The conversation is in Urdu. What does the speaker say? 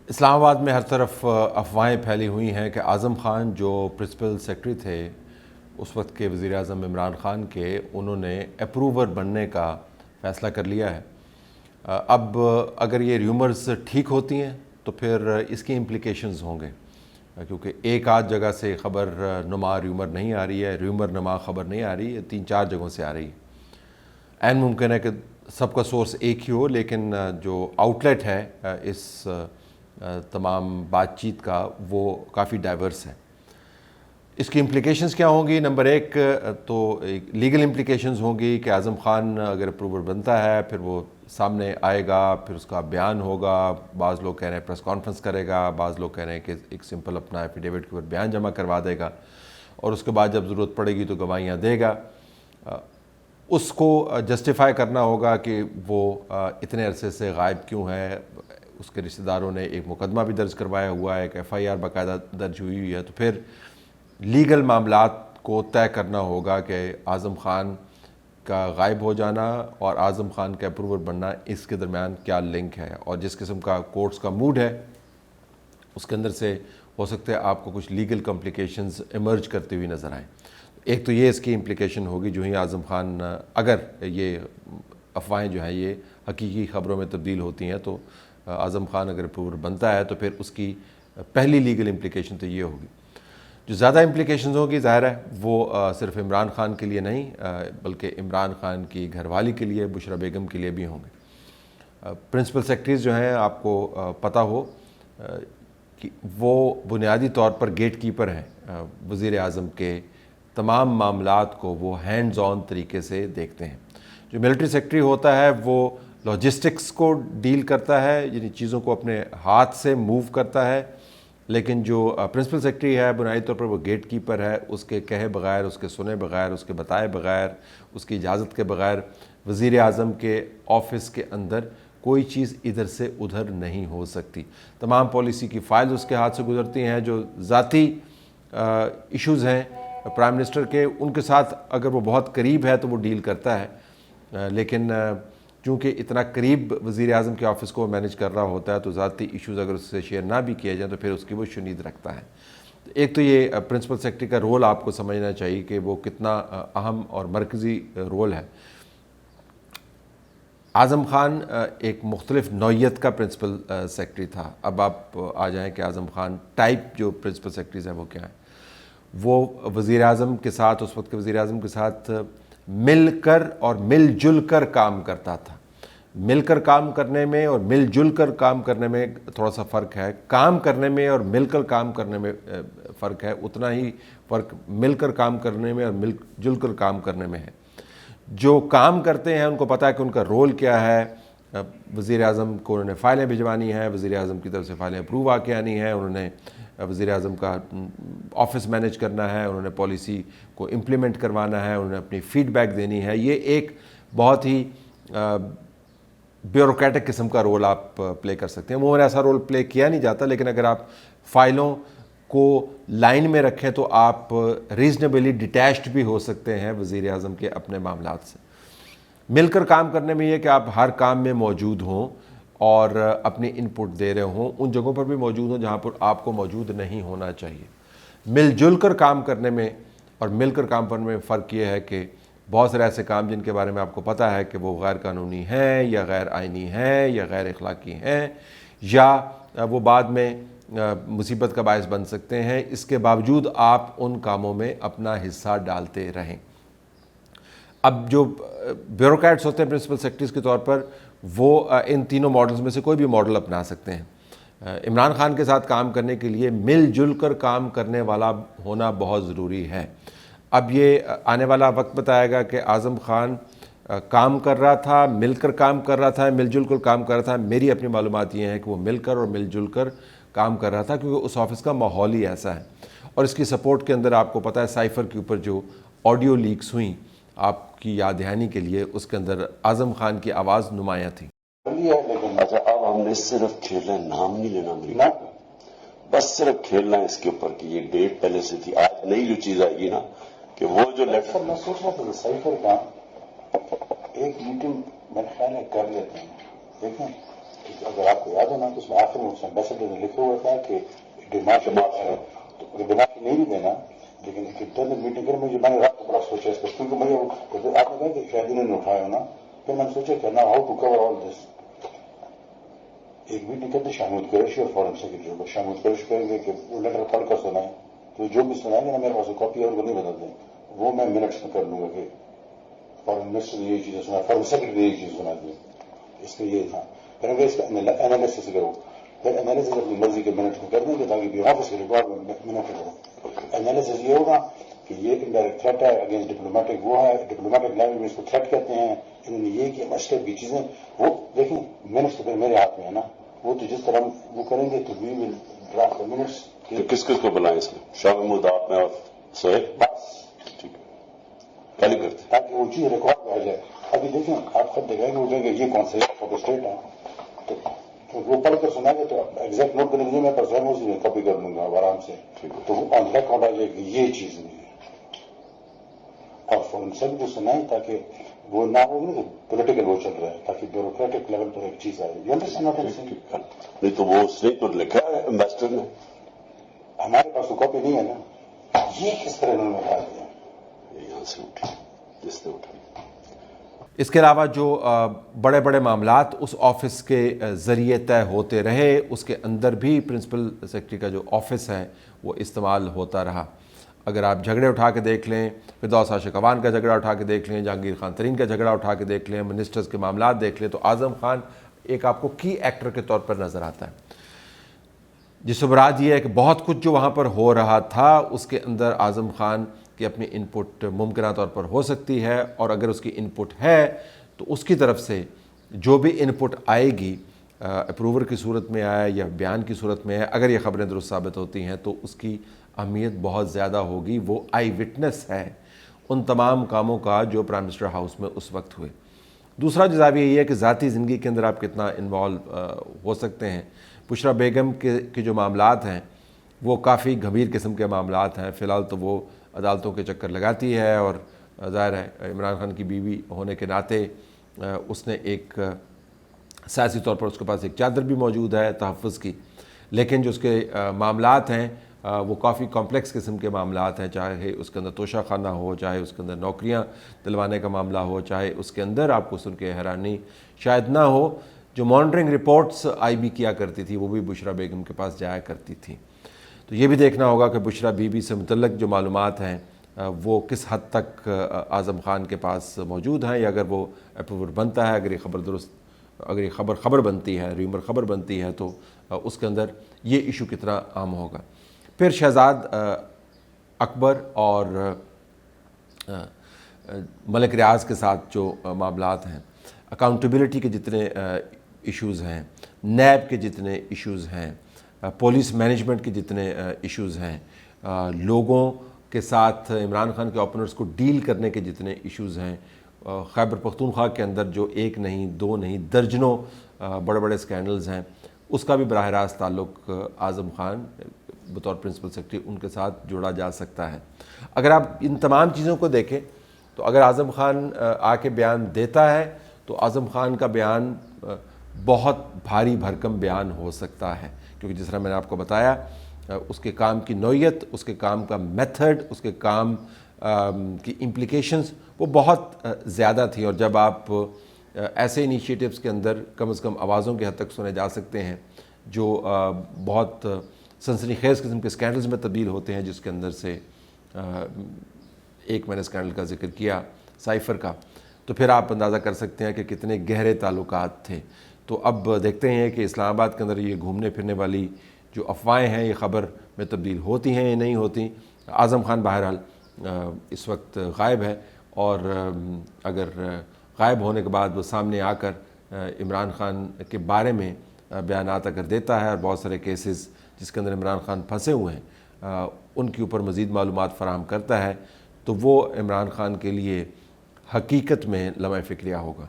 اسلام آباد میں ہر طرف افواہیں پھیلی ہوئی ہیں کہ اعظم خان جو پرنسپل سیکرٹری تھے اس وقت کے وزیر اعظم عمران خان کے، انہوں نے اپروور بننے کا فیصلہ کر لیا ہے۔ اب اگر یہ ریومرز ٹھیک ہوتی ہیں تو پھر اس کی امپلیکیشنز ہوں گے، کیونکہ ایک آدھ جگہ سے خبر نما ریومر نہیں آ رہی ہے، ریومر نما خبر نہیں آ رہی ہے، 3-4 جگہوں سے آ رہی ہے۔ عین ممکن ہے کہ سب کا سورس ایک ہی ہو، لیکن جو آؤٹ لیٹ ہے اس تمام بات چیت کا وہ کافی ڈائیورس ہے۔ اس کی امپلیکیشنز کیا ہوں گی؟ نمبر ایک تو لیگل امپلیکیشنز ہوں گی کہ اعظم خان اگر اپروور بنتا ہے پھر وہ سامنے آئے گا، پھر اس کا بیان ہوگا۔ بعض لوگ کہہ رہے ہیں پریس کانفرنس کرے گا، بعض لوگ کہہ رہے ہیں کہ ایک سمپل اپنا ایفیڈیوٹ کے اوپر بیان جمع کروا دے گا، اور اس کے بعد جب ضرورت پڑے گی تو گواہیاں دے گا۔ اس کو جسٹیفائی کرنا ہوگا کہ وہ اتنے عرصے سے غائب کیوں ہے۔ اس کے رشتہ داروں نے ایک مقدمہ بھی درج کروایا ہوا ہے، ایک FIR باقاعدہ درج ہوئی ہے، تو پھر لیگل معاملات کو طے کرنا ہوگا کہ اعظم خان کا غائب ہو جانا اور اعظم خان کا اپروور بننا، اس کے درمیان کیا لنک ہے، اور جس قسم کا کورٹس کا موڈ ہے اس کے اندر سے ہو سکتا ہے آپ کو کچھ لیگل کمپلیکیشنز ایمرج کرتے ہوئی نظر آئیں۔ ایک تو یہ اس کی امپلیکیشن ہوگی جو ہی اعظم خان، اگر یہ افواہیں جو ہیں یہ حقیقی خبروں میں تبدیل ہوتی ہیں تو اعظم خان اگر اپروور بنتا ہے تو پھر اس کی پہلی لیگل امپلیکیشن تو یہ ہوگی۔ جو زیادہ امپلیکیشنز ہوگی ظاہر ہے وہ صرف عمران خان کے لیے نہیں بلکہ عمران خان کی گھر والی کے لیے، بشرا بیگم کے لیے بھی ہوں گے۔ پرنسپل سیکرٹریز جو ہیں آپ کو پتہ ہو کہ وہ بنیادی طور پر گیٹ کیپر ہیں، وزیر اعظم کے تمام معاملات کو وہ ہینڈز آن طریقے سے دیکھتے ہیں۔ جو ملٹری سیکرٹری ہوتا ہے وہ لاجسٹکس کو ڈیل کرتا ہے، یعنی چیزوں کو اپنے ہاتھ سے موو کرتا ہے، لیکن جو پرنسپل سیکرٹری ہے بنیادی طور پر وہ گیٹ کیپر ہے۔ اس کے کہے بغیر، اس کے سنے بغیر، اس کے بتائے بغیر، اس کی اجازت کے بغیر وزیر اعظم کے آفس کے اندر کوئی چیز ادھر سے ادھر نہیں ہو سکتی۔ تمام پالیسی کی فائلز اس کے ہاتھ سے گزرتی ہیں۔ جو ذاتی ایشوز ہیں پرائم منسٹر کے، ان کے ساتھ اگر وہ بہت قریب ہے تو وہ ڈیل کرتا ہے، لیکن چونکہ اتنا قریب وزیر اعظم کے آفس کو مینیج کر رہا ہوتا ہے تو ذاتی ایشوز اگر اس سے شیئر نہ بھی کیے جائیں تو پھر اس کی وہ شنید رکھتا ہے۔ ایک تو یہ پرنسپل سیکرٹری کا رول آپ کو سمجھنا چاہیے کہ وہ کتنا اہم اور مرکزی رول ہے۔ اعظم خان ایک مختلف نوعیت کا پرنسپل سیکرٹری تھا۔ اب آپ آ جائیں کہ اعظم خان ٹائپ جو پرنسپل سیکرٹریز ہیں وہ کیا ہیں۔ وہ وزیر اعظم کے ساتھ، اس وقت کے وزیر اعظم کے ساتھ مل کر اور مل جل کر کام کرتا تھا۔ مل کر کام کرنے میں اور مل جل کر کام کرنے میں تھوڑا سا فرق ہے۔ کام کرنے میں اور مل کر کام کرنے میں فرق ہے، اتنا ہی فرق مل کر کام کرنے میں اور مل جل کر کام کرنے میں ہے۔ جو کام کرتے ہیں ان کو پتہ ہے کہ ان کا رول کیا ہے۔ وزیر اعظم کو انہوں نے فائلیں بھجوانی ہیں، وزیر اعظم کی طرف سے فائلیں اپروو آ کے آنی ہیں، انہوں نے وزیر اعظم کا آفس مینیج کرنا ہے، انہوں نے پالیسی کو امپلیمنٹ کروانا ہے، انہوں نے اپنی فیڈ بیک دینی ہے۔ یہ ایک بہت ہی بیوروکریٹک قسم کا رول آپ پلے کر سکتے ہیں۔ وہ ایسا رول پلے کیا نہیں جاتا، لیکن اگر آپ فائلوں کو لائن میں رکھیں تو آپ ریزنیبلی ڈیٹیچڈ بھی ہو سکتے ہیں وزیر اعظم کے اپنے معاملات سے۔ مل کر کام کرنے میں یہ کہ آپ ہر کام میں موجود ہوں اور اپنی ان پٹ دے رہے ہوں، ان جگہوں پر بھی موجود ہوں جہاں پر آپ کو موجود نہیں ہونا چاہیے۔ مل جل کر کام کرنے میں اور مل کر کام کرنے میں فرق یہ ہے کہ بہت سارے ایسے کام جن کے بارے میں آپ کو پتہ ہے کہ وہ غیر قانونی ہیں یا غیر آئینی ہیں یا غیر اخلاقی ہیں یا وہ بعد میں مصیبت کا باعث بن سکتے ہیں، اس کے باوجود آپ ان کاموں میں اپنا حصہ ڈالتے رہیں۔ اب جو بیوروکریٹس ہوتے ہیں پرنسپل سیکرٹریز کے طور پر، وہ ان تینوں ماڈلز میں سے کوئی بھی ماڈل اپنا سکتے ہیں۔ عمران خان کے ساتھ کام کرنے کے لیے مل جل کر کام کرنے والا ہونا بہت ضروری ہے۔ اب یہ آنے والا وقت بتائے گا کہ اعظم خان کام کر رہا تھا، مل کر کام کر رہا تھا، مل جل کر کام کر رہا تھا۔ میری اپنی معلومات یہ ہیں کہ وہ مل کر اور مل جل کر کام کر رہا تھا، کیونکہ اس آفس کا ماحول ہی ایسا ہے۔ اور اس کی سپورٹ کے اندر آپ کو پتہ ہے سائفر کے اوپر جو آڈیو لیکس ہوئیں، آپ کی یاد دہانی کے لیے اس کے اندر اعظم خان کی آواز نمایاں تھی۔ لیکن اب ہم نے صرف کھیلنا ہے، نام نہیں لینا میرا، بس صرف کھیلنا ہے اس کے اوپر کہ یہ ڈیٹ پہلے سے تھی۔ آج نئی جو چیز آئے گی نا کہ وہ جو لیٹر میں سوچ رہا تھا سائفر کا ایک میٹنگ میرے خیال ہے کر لیتے ہیں، دیکھیں اگر آپ کو یاد ہے نا تو اس میں آخر میں اس ایمبیسڈر نے لکھا ہوا تھا کہ ڈیمانڈ ہے تو اگر ڈیمانڈ نہیں بھی دینا لیکن ایک انٹرنل میٹنگ کریں مجھے میں نے رات کو بڑا سوچا اس پر کیونکہ مجھے آپ نے کہا کہ شاید انہوں نے اٹھایا نا پھر میں نے سوچا کہ نا ہاؤ ٹو کور آل دس ایک میٹنگ کرتے شاہمود قریشی اور فارن سیکرٹری کو شاہمود قریشی کہیں گے کہ وہ لیٹر پڑھ کر سنائیں تو جو بھی سنائیں گے نا میرے پاس کاپی اور وہ نہیں بتا دیں وہ میں منٹس میں کر لوں گا کہ فارن منسٹر نے یہ چیزیں سنا فارن سیکرٹری نے یہ چیز سنا دی اس میں یہ تھا پھر اگر اس کا انالیسس کرو پھر انالیسس اپنی مرضی کے منٹ میں کر دیں گے تاکہ آفس کے ریکارڈ میں منٹ کرو انالیسس یہ ہوگا کہ یہ انڈائریکٹ تھریٹ ہے اگینسٹ ڈپلومیٹک وہ ہے ڈپلومیٹک لینگویج میں اس کو تھریٹ کہتے ہیں انہوں نے یہ کیا مسٹر کی چیزیں وہ دیکھیں منٹس تو پھر میرے ہاتھ میں ہے نا وہ تو جس طرح وہ کریں گے تو وی ول ڈرافٹ دا منٹس کس کس کو بلائیں اس میں شاہ محمود آپ میں اور سہیل بس ٹھیک ہے کل کرتے تاکہ وہ چیز ریکارڈ میں آ جائے ابھی دیکھیں آپ خود دیکھیں گے وہ کہیں گے یہ کون سا فوٹو اسٹیٹ ہے تو وہ پڑھ کر سنائیں گے تو ایگزیکٹ نوٹ کریں گے میں پر سہم اسی میں کاپی کر لوں گا آرام سے تو وہ آن ریکارڈ آ جائے گی یہ چیز نہیں ہے اور فون سب کو سنائیں تاکہ وہ نہ ہو پولیٹیکل وہ چل رہا ہے تاکہ بیوروکریٹک لیول پر ایک چیز آئے نہیں تو وہ اس نے تو لکھا ہے امبیسڈر نے ہمارے پاس تو کاپی نہیں ہے نا یہ کس طرح انہوں نے بتا دیا یہاں سے اٹھی جس نے اٹھائی اس کے علاوہ جو بڑے بڑے معاملات اس آفس کے ذریعے طے ہوتے رہے اس کے اندر بھی پرنسپل سیکرٹری کا جو آفس ہے وہ استعمال ہوتا رہا اگر آپ جھگڑے اٹھا کے دیکھ لیں فردوس عاشق اوان کا جھگڑا اٹھا کے دیکھ لیں جہانگیر خان ترین کا جھگڑا اٹھا کے دیکھ لیں منسٹرز کے معاملات دیکھ لیں تو اعظم خان ایک آپ کو کی ایکٹر کے طور پر نظر آتا ہے جس سے مراد یہ ہے کہ بہت کچھ جو وہاں پر ہو رہا تھا اس کے اندر اعظم خان کی اپنی ان پٹ ممکنہ طور پر ہو سکتی ہے اور اگر اس کی ان پٹ ہے تو اس کی طرف سے جو بھی ان پٹ آئے گی اپروور کی صورت میں آئے یا بیان کی صورت میں ہے اگر یہ خبریں درست ثابت ہوتی ہیں تو اس کی اہمیت بہت زیادہ ہوگی وہ آئی وٹنس ہے ان تمام کاموں کا جو پرائم منسٹر ہاؤس میں اس وقت ہوئے دوسرا جو زاویہ یہ ہے کہ ذاتی زندگی کے اندر آپ کتنا انوالو ہو سکتے ہیں بشرا بیگم کے جو معاملات ہیں وہ کافی گھبیر قسم کے معاملات ہیں فی الحال تو وہ عدالتوں کے چکر لگاتی ہے اور ظاہر ہے عمران خان کی بیوی ہونے کے ناطے اس نے ایک سیاسی طور پر اس کے پاس ایک چادر بھی موجود ہے تحفظ کی لیکن جو اس کے معاملات ہیں وہ کافی کمپلیکس قسم کے معاملات ہیں چاہے اس کے اندر توشہ خانہ ہو چاہے اس کے اندر نوکریاں دلوانے کا معاملہ ہو چاہے اس کے اندر آپ کو سن کے حیرانی شاید نہ ہو جو مانیٹرنگ رپورٹس آئی بی کیا کرتی تھی وہ بھی بشرا بیگم کے پاس جایا کرتی تھی تو یہ بھی دیکھنا ہوگا کہ بشرا بی بی سے متعلق جو معلومات ہیں وہ کس حد تک اعظم خان کے پاس موجود ہیں یا اگر وہ اپروور بنتا ہے اگر یہ خبر درست اگر یہ خبر بنتی ہے ریمر خبر بنتی ہے تو اس کے اندر یہ ایشو کتنا عام ہوگا پھر شہزاد اکبر اور ملک ریاض کے ساتھ جو معاملات ہیں اکاؤنٹیبلٹی کے جتنے ایشوز ہیں نیب کے جتنے ایشوز ہیں پولیس مینجمنٹ کے جتنے ایشوز ہیں لوگوں کے ساتھ عمران خان کے اوپنرز کو ڈیل کرنے کے جتنے ایشوز ہیں خیبر پختونخوا کے اندر جو ایک نہیں دو نہیں درجنوں بڑے بڑے سکینڈلز ہیں اس کا بھی براہ راست تعلق اعظم خان بطور پرنسپل سیکرٹری ان کے ساتھ جوڑا جا سکتا ہے اگر آپ ان تمام چیزوں کو دیکھیں تو اگر اعظم خان آ کے بیان دیتا ہے تو اعظم خان کا بیان بہت بھاری بھرکم بیان ہو سکتا ہے کیونکہ جس طرح میں نے آپ کو بتایا اس کے کام کی نوعیت اس کے کام کا میتھڈ اس کے کام کی امپلیکیشنز وہ بہت زیادہ تھی اور جب آپ ایسے انیشیٹوز کے اندر کم از کم آوازوں کی حد تک سنے جا سکتے ہیں جو بہت سنسنی خیز قسم کے سکینڈلز میں تبدیل ہوتے ہیں جس کے اندر سے ایک میں نے سکینڈل کا ذکر کیا سائفر کا تو پھر آپ اندازہ کر سکتے ہیں کہ کتنے گہرے تعلقات تھے تو اب دیکھتے ہیں کہ اسلام آباد کے اندر یہ گھومنے پھرنے والی جو افواہیں ہیں یہ خبر میں تبدیل ہوتی ہیں یا نہیں ہوتی اعظم خان بہرحال اس وقت غائب ہے اور اگر غائب ہونے کے بعد وہ سامنے آ کر عمران خان کے بارے میں بیانات اگر دیتا ہے اور بہت سارے کیسز جس کے اندر عمران خان پھنسے ہوئے ہیں ان کے اوپر مزید معلومات فراہم کرتا ہے تو وہ عمران خان کے لیے حقیقت میں لمحہ فکریہ ہوگا